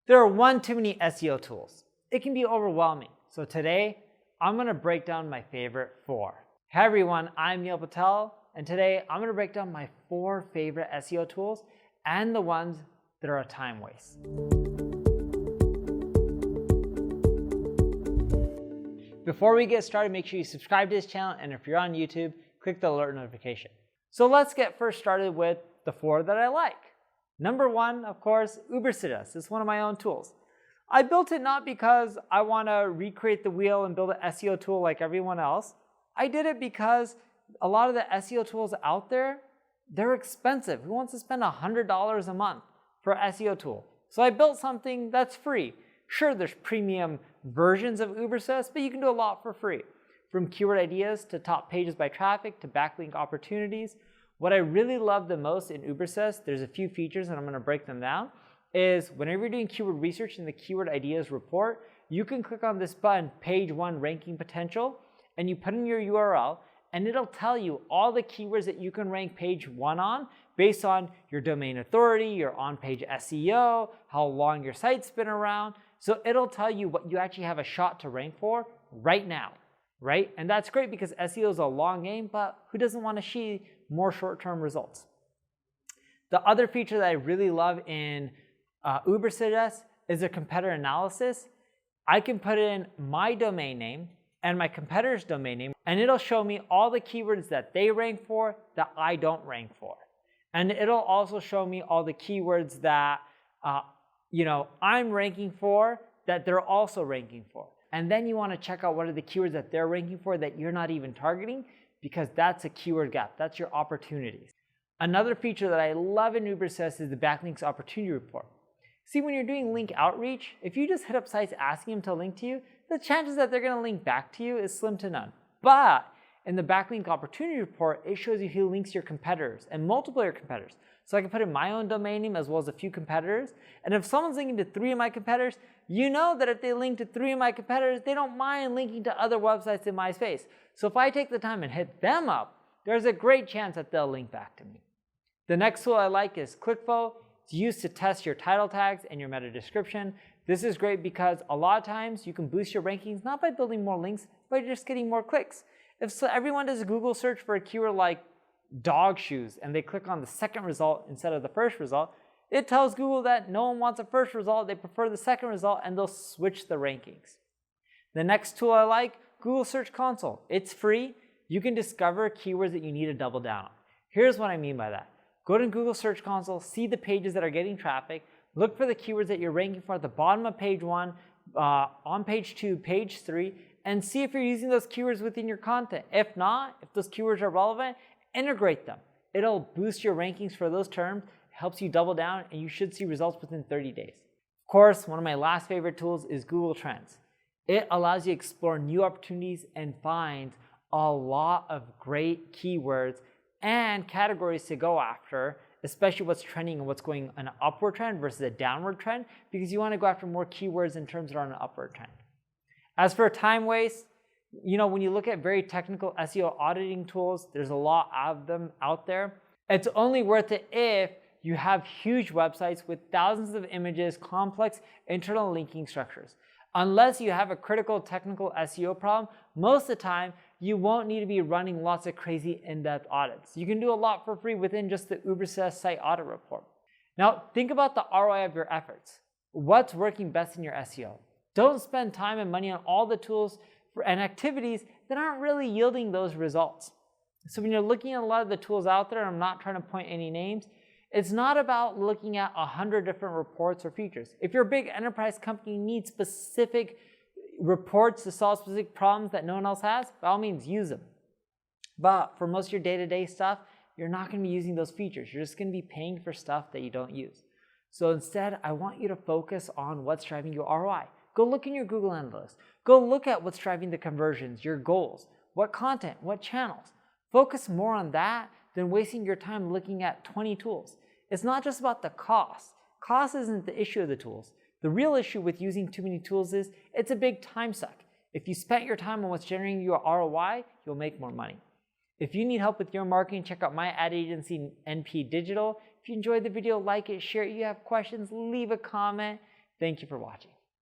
There are one too many SEO tools. It can be overwhelming. So today, I'm going to break down my favorite 4. Hey everyone, I'm Patel, and today I'm going to break down my 4 favorite SEO tools and the ones that are a time waste. Before we get started, make sure you subscribe to this channel, and if you're on YouTube, click the alert notification. So let's get first started with the 4 that I like. Number 1, of course, Ubersuggest. It's one of my own tools. I built it not because I want to recreate the wheel and build an SEO tool like everyone else. I did it because a lot of the SEO tools out there, they're expensive. Who wants to spend $100 a month for an SEO tool? So I built something that's free. Sure, there's premium versions of Ubersuggest, but you can do a lot for free. From keyword ideas to top pages by traffic to backlink opportunities. What I really love the most in Ubersuggest, there's a few features and I'm going to break them down, is whenever you're doing keyword research in the keyword ideas report, you can click on this button, page 1 ranking potential, and you put in your URL and it'll tell you all the keywords that you can rank page 1 on based on your domain authority, your on-page SEO, how long your site's been around. So it'll tell you what you actually have a shot to rank for right now, right? And that's great because SEO is a long game, but who doesn't want to see more short-term results? The other feature that I really love in Ubersuggest is a competitor analysis. I can put in my domain name and my competitor's domain name, and it'll show me all the keywords that they rank for that I don't rank for. And it'll also show me all the keywords that I'm ranking for that they're also ranking for. And then you want to check out what are the keywords that they're ranking for that you're not even targeting, because that's a keyword gap. That's your opportunities. Another feature that I love in Ubersuggest is the backlinks opportunity report. See, when you're doing link outreach, if you just hit up sites asking them to link to you, the chances that they're going to link back to you is slim to none. But in the backlink opportunity report, it shows you who links to your competitors and multiple your competitors. So I can put in my own domain name as well as a few competitors. And if someone's linking to 3 of my competitors, you know that if they link to 3 of my competitors, they don't mind linking to other websites in my space. So if I take the time and hit them up, there's a great chance that they'll link back to me. The next tool I like is Clickful. It's used to test your title tags and your meta description. This is great because a lot of times you can boost your rankings not by building more links, but just getting more clicks. If everyone does a Google search for a keyword like dog shoes and they click on the second result instead of the first result, it tells Google that no one wants a first result, they prefer the second result, and they'll switch the rankings. The next tool I like, Google Search Console. It's free. You can discover keywords that you need to double down on. Here's what I mean by that. Go to Google Search Console, see the pages that are getting traffic, look for the keywords that you're ranking for at the bottom of page 1, on page 2, page 3, and see if you're using those keywords within your content. If not, if those keywords are relevant, integrate them. It'll boost your rankings for those terms, helps you double down, and you should see results within 30 days. Of course, one of my last favorite tools is Google Trends. It allows you to explore new opportunities and find a lot of great keywords and categories to go after, especially what's trending and what's going on an upward trend versus a downward trend, because you want to go after more keywords in terms that are on an upward trend. As for time waste, when you look at very technical SEO auditing tools, there's a lot of them out there. It's only worth it if you have huge websites with thousands of images, complex internal linking structures. Unless you have a critical technical SEO problem, most of the time, you won't need to be running lots of crazy in-depth audits. You can do a lot for free within just the Ubersuggest site audit report. Now, think about the ROI of your efforts. What's working best in your SEO? Don't spend time and money on all the tools and activities that aren't really yielding those results. So when you're looking at a lot of the tools out there, I'm not trying to point any names, it's not about looking at 100 different reports or features. If you're a big enterprise company, you need specific reports to solve specific problems that no one else has, by all means use them. But for most of your day-to-day stuff, you're not going to be using those features. You're just going to be paying for stuff that you don't use. So instead, I want you to focus on what's driving your ROI. Go look in your Google Analytics. Go look at what's driving the conversions, your goals, what content, what channels. Focus more on that than wasting your time looking at 20 tools. It's not just about the cost. Cost isn't the issue of the tools. The real issue with using too many tools is it's a big time suck. If you spent your time on what's generating your ROI, you'll make more money. If you need help with your marketing, check out my ad agency, NP Digital. If you enjoyed the video, like it, share it. If you have questions, leave a comment. Thank you for watching.